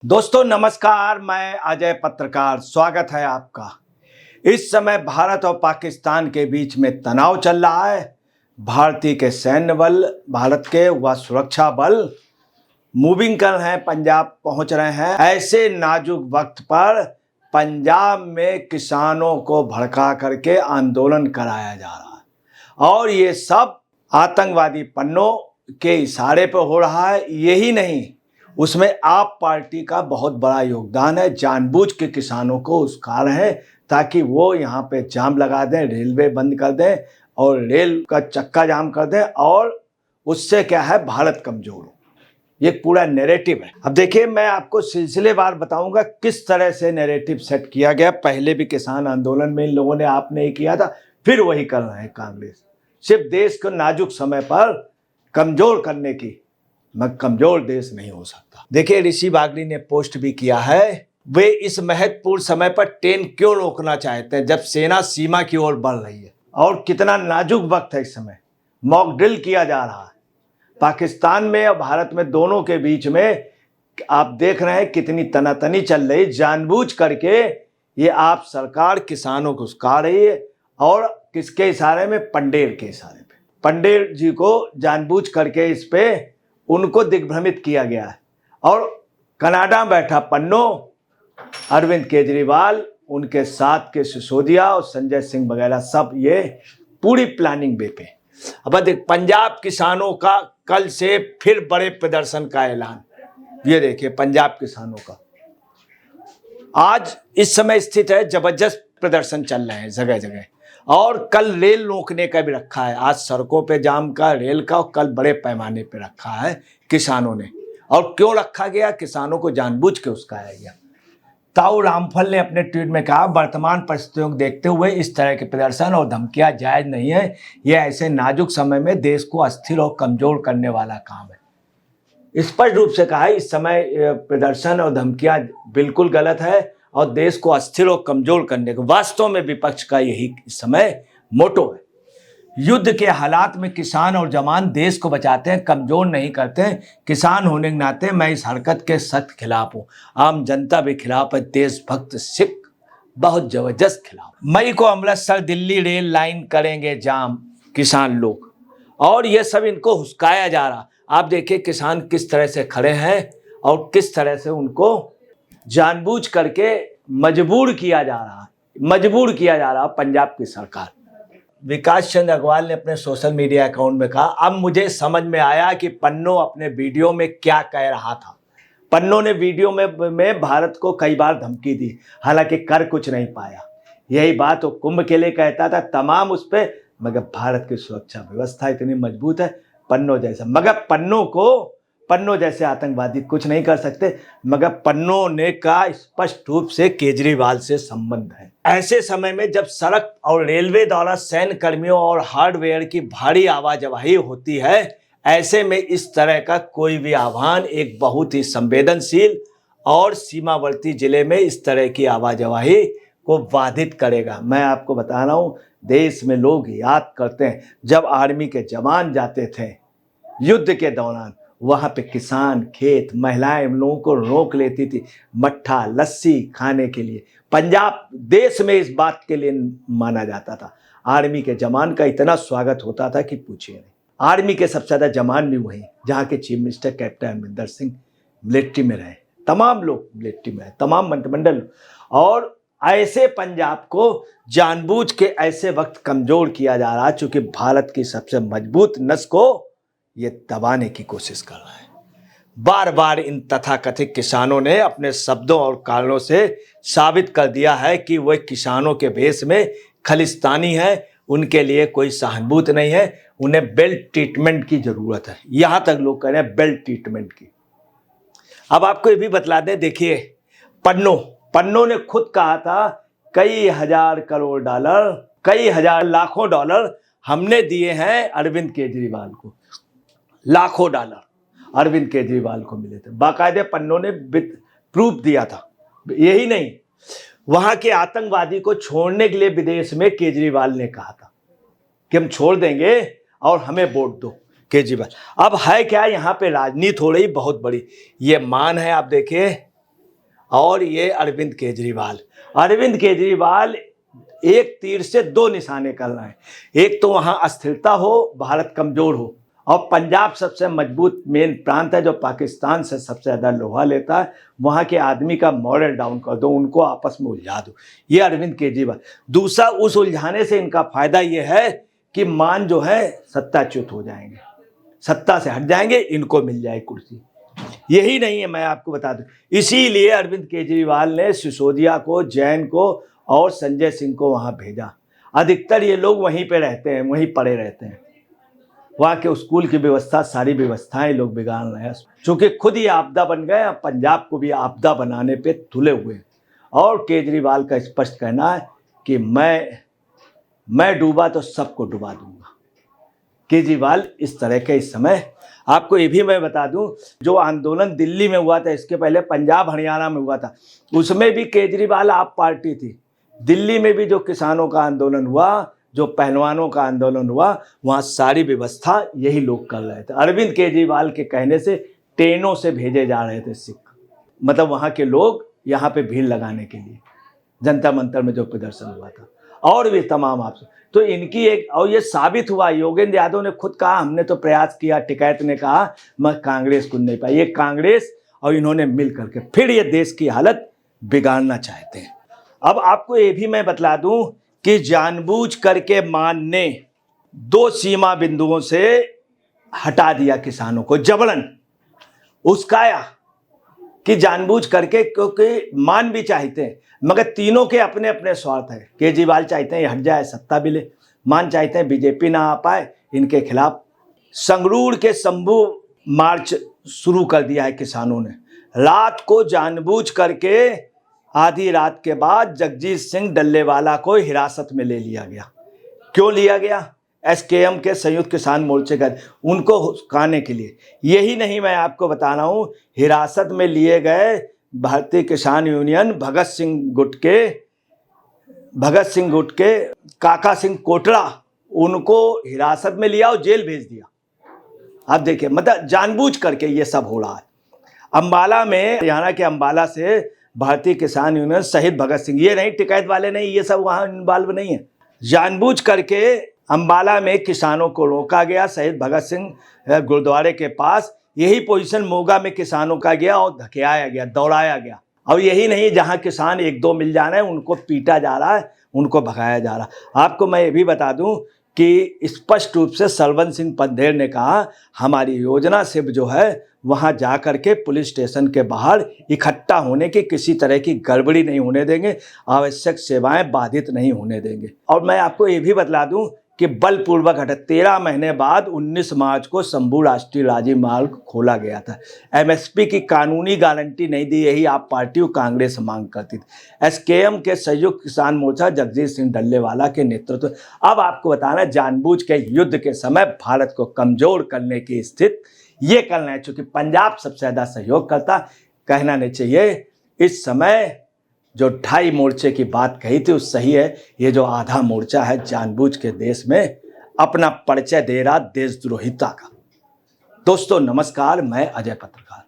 दोस्तों नमस्कार, मैं अजय पत्रकार स्वागत है आपका। इस समय भारत और पाकिस्तान के बीच में तनाव चल रहा है। भारतीय के सैन्य बल, भारत के व सुरक्षा बल मूविंग कर रहे हैं, पंजाब पहुंच रहे हैं। ऐसे नाजुक वक्त पर पंजाब में किसानों को भड़का करके आंदोलन कराया जा रहा है और ये सब आतंकवादी पन्नों के इशारे पर हो रहा है। यही नहीं, उसमें आप पार्टी का बहुत बड़ा योगदान है। जानबूझ के किसानों को उस्का रहे हैं ताकि वो यहाँ पे जाम लगा दें, रेलवे बंद कर दें और रेल का चक्का जाम कर दें और उससे क्या है, भारत कमजोर हो। ये पूरा नैरेटिव है। अब देखिए, मैं आपको सिलसिलेवार बताऊंगा किस तरह से नैरेटिव सेट किया गया। पहले भी किसान आंदोलन में इन लोगों ने आपने ही किया था, फिर वही कर रहे हैं कांग्रेस। सिर्फ देश को नाजुक समय पर कमजोर करने की, मगर कमजोर देश नहीं हो सकता। देखिए, ऋषि बागड़ी ने पोस्ट भी किया है, वे इस महत्वपूर्ण समय पर ट्रेन क्यों रोकना चाहते हैं जब सेना सीमा की ओर बढ़ रही है। और कितना नाजुक वक्त है इस समय। मॉक ड्रिल किया जा रहा है पाकिस्तान में और भारत में, दोनों के बीच में। आप देख रहे हैं कितनी तनातनी चल रही। जानबूझ करके ये आप सरकार किसानों को उस्का रही है और किसके इशारे में? पंडेर के इशारे पे। पंडेर जी को जानबूझ करके इस पे उनको दिग्भ्रमित किया गया है। और कनाडा में बैठा पन्नो, अरविंद केजरीवाल, उनके साथ के सिसोदिया और संजय सिंह वगैरह, सब ये पूरी प्लानिंग बे पे। अब देख, पंजाब किसानों का कल से फिर बड़े प्रदर्शन का ऐलान। ये देखिए पंजाब किसानों का आज इस समय स्थित है, जबरदस्त प्रदर्शन चल रहे हैं जगह जगह। और कल रेल रोकने का भी रखा है। आज सड़कों पे जाम का, रेल का, और कल बड़े पैमाने पे रखा है किसानों ने। और क्यों रखा गया? किसानों को जानबूझ के उस्काया गया। ताऊ रामफल ने अपने ट्वीट में कहा, वर्तमान परिस्थितियों को देखते हुए इस तरह के प्रदर्शन और धमकियां जायज नहीं है। यह ऐसे नाजुक समय में देश को अस्थिर और कमजोर करने वाला काम है। स्पष्ट रूप से कहा है, इस समय प्रदर्शन और धमकियां बिल्कुल गलत है और देश को अस्थिर और कमजोर करने को। वास्तव में विपक्ष का यही इस समय मोटो है। युद्ध के हालात में किसान और जवान देश को बचाते हैं, कमजोर नहीं करते हैं। किसान होने के नाते मैं इस हरकत के सख्त खिलाफ हूं। आम जनता भी खिलाफ है, देशभक्त सिख बहुत जबरदस्त खिलाफ। मई को अमृतसर दिल्ली रेल लाइन करेंगे जाम किसान लोग, और ये सब इनको हुस्काया जा रहा। आप देखिए किसान किस तरह से खड़े हैं और किस तरह से उनको जानबूझ करके मजबूर किया जा रहा पंजाब की सरकार। विकास चंद्र अग्रवाल ने अपने सोशल मीडिया अकाउंट में कहा, अब मुझे समझ में आया कि पन्नो अपने वीडियो में क्या कह रहा था। पन्नो ने वीडियो में भारत को कई बार धमकी दी, हालांकि कर कुछ नहीं पाया। यही बात वो कुंभ के लिए कहता था तमाम उस पर, मगर भारत की सुरक्षा व्यवस्था इतनी मजबूत है, पन्नो जैसा, मगर पन्नो जैसे आतंकवादी कुछ नहीं कर सकते। मगर पन्नो ने का स्पष्ट रूप से केजरीवाल से संबंध है। ऐसे समय में जब सड़क और रेलवे द्वारा सैन्य कर्मियों और हार्डवेयर की भारी आवाजाही होती है, ऐसे में इस तरह का कोई भी आह्वान एक बहुत ही संवेदनशील और सीमावर्ती जिले में इस तरह की आवाजाही को बाधित करेगा। मैं आपको बता रहा हूं, देश में लोग याद करते हैं जब आर्मी के जवान जाते थे युद्ध के दौरान, वहां पे किसान, खेत, महिलाएं लोगों को रोक लेती थी मट्ठा लस्सी खाने के लिए। पंजाब देश में इस बात के लिए माना जाता था। आर्मी के जवान का इतना स्वागत होता था कि पूछिए नहीं। आर्मी के सबसे ज्यादा जवान भी वही, जहाँ के chief minister captain Amarinder Singh military में रहे, तमाम लोग मिलिट्री में रहे, तमाम मंत्रिमंडल। और ऐसे पंजाब को जानबूझ के ऐसे वक्त कमजोर किया जा रहा, चूंकि भारत की सबसे मजबूत नस को ये दबाने की कोशिश कर रहा है। बार बार इन तथाकथित किसानों ने अपने शब्दों और कारणों से साबित कर दिया है कि वे किसानों के भेष में खालिस्तानी है, उनके लिए कोई सहानुभूति नहीं है, उन्हें बेल्ट ट्रीटमेंट की जरूरत है। यहां तक लोग कह रहे हैं बेल्ट ट्रीटमेंट की। अब आपको ये भी बतला दें, देखिए पन्नो ने खुद कहा था, कई हजार करोड़ डॉलर, कई हजार लाखों डॉलर हमने दिए हैं अरविंद केजरीवाल को। लाखों डॉलर अरविंद केजरीवाल को मिले थे, बाकायदे पन्नो ने प्रूफ दिया था। यही नहीं, वहां के आतंकवादी को छोड़ने के लिए विदेश में केजरीवाल ने कहा था कि हम छोड़ देंगे और हमें वोट दो। केजरीवाल अब है क्या, यहाँ पे राजनीति हो रही बहुत बड़ी। ये मान है, आप देखिए और ये अरविंद केजरीवाल एक तीर से दो निशाने कर रहे हैं। एक तो वहाँ अस्थिरता हो, भारत कमजोर हो, और पंजाब सबसे मजबूत मेन प्रांत है जो पाकिस्तान से सबसे ज़्यादा लोहा लेता है, वहाँ के आदमी का मॉरल डाउन कर दो, उनको आपस में उलझा दो। ये अरविंद केजरीवाल। दूसरा, उस उलझाने से इनका फायदा ये है कि मान जो है सत्ताच्युत हो जाएंगे, सत्ता से हट जाएंगे, इनको मिल जाए कुर्सी। यही नहीं है, मैं आपको बता दूं, इसीलिए अरविंद केजरीवाल ने सिसोदिया को, जैन को और संजय सिंह को वहां भेजा। अधिकतर ये लोग वहीं पे रहते हैं, वहीं पड़े रहते हैं। वहाँ के स्कूल की व्यवस्था, सारी व्यवस्थाएं लोग बिगाड़ रहे हैं, चूंकि खुद ही आपदा बन गए, पंजाब को भी आपदा बनाने पे तुले हुए हैं। और केजरीवाल का स्पष्ट कहना है कि मैं डूबा तो सबको डुबा दूंगा। केजरीवाल इस तरह के इस समय, आपको ये भी मैं बता दूं, जो आंदोलन दिल्ली में हुआ था, इसके पहले पंजाब हरियाणा में हुआ था, उसमें भी केजरीवाल आप पार्टी थी। दिल्ली में भी जो किसानों का आंदोलन हुआ, जो पहलवानों का आंदोलन हुआ, वहाँ सारी व्यवस्था यही लोग कर रहे थे। अरविंद केजरीवाल के कहने से ट्रेनों से भेजे जा रहे थे सिख, मतलब वहाँ के लोग यहाँ पे भीड़ लगाने के लिए, जनता मंतर में जो प्रदर्शन हुआ था, और भी तमाम आपसे। तो इनकी एक, और ये साबित हुआ, योगेंद्र यादव ने खुद कहा हमने तो प्रयास किया, टिकैत ने कहा मैं कांग्रेस को नहीं पाई। ये कांग्रेस और इन्होंने मिल करके फिर ये देश की हालत बिगाड़ना चाहते हैं। अब आपको ये भी मैं बतला दूं कि जानबूझ करके मान ने 2 सीमा बिंदुओं से हटा दिया किसानों को, जबरन उस्काया कि जानबूझ करके, क्योंकि मान भी चाहते हैं, मगर तीनों के अपने अपने स्वार्थ है। केजरीवाल चाहते हैं ये हट जाए, सत्ता भी ले। मान चाहते हैं बीजेपी ना आ पाए इनके खिलाफ। संगरूर के शंभू मार्च शुरू कर दिया है किसानों ने। रात को जानबूझ करके, आधी रात के बाद जगजीत सिंह डल्लेवाला को हिरासत में ले लिया गया। क्यों लिया गया? एसकेएम के संयुक्त किसान मोर्चे का, उनको हुक्काने के लिए। यही नहीं, मैं आपको बता रहा हूँ, हिरासत में लिए गए भारतीय किसान यूनियन भगत सिंह गुट के काका सिंह कोटरा, उनको हिरासत में लिया और जेल भेज दिया। आप देखिए, मतलब जानबूझ करके ये सब हो रहा है। अंबाला में, हरियाणा के अंबाला से भारतीय किसान यूनियन शहीद भगत सिंह, ये नहीं टिकैत वाले नहीं, ये सब वहाँ इन्वॉल्व नहीं है। जानबूझ करके अंबाला में किसानों को रोका गया, शहीद भगत सिंह गुरुद्वारे के पास। यही पोजीशन मोगा में किसानों का गया और धकेलाया गया, दौड़ाया गया। और यही नहीं, जहां किसान 1-2 मिल जा रहे हैं उनको पीटा जा रहा है, उनको भगाया जा रहा है। आपको मैं ये भी बता दूं कि स्पष्ट रूप से सरवन सिंह पंधेर ने कहा हमारी योजना सिर्फ जो है वहां जा करके पुलिस स्टेशन के बाहर इकट्ठा होने की, किसी तरह की गड़बड़ी नहीं होने देंगे, आवश्यक सेवाएं बाधित नहीं होने देंगे। और मैं आपको ये भी बतला दूं कि बलपूर्वक हटा, 13 महीने बाद 19 मार्च को शंभू राष्ट्रीय राजमार्ग खोला गया था। एमएसपी की कानूनी गारंटी नहीं दी, यही आप पार्टी कांग्रेस मांग करती थी। एसकेएम के संयुक्त किसान मोर्चा जगजीत सिंह डल्लेवाला के नेतृत्व। अब आपको बताना, जानबूझ के युद्ध के समय भारत को कमजोर करने की स्थिति ये करना है, चूंकि पंजाब सबसे ज्यादा सहयोग करता। कहना नहीं चाहिए, इस समय जो 2.5 मोर्चे की बात कही थी उस सही है। ये जो आधा मोर्चा है जानबूझ के देश में अपना परिचय दे रहा देशद्रोहिता का। दोस्तों नमस्कार, मैं अजय पत्रकार।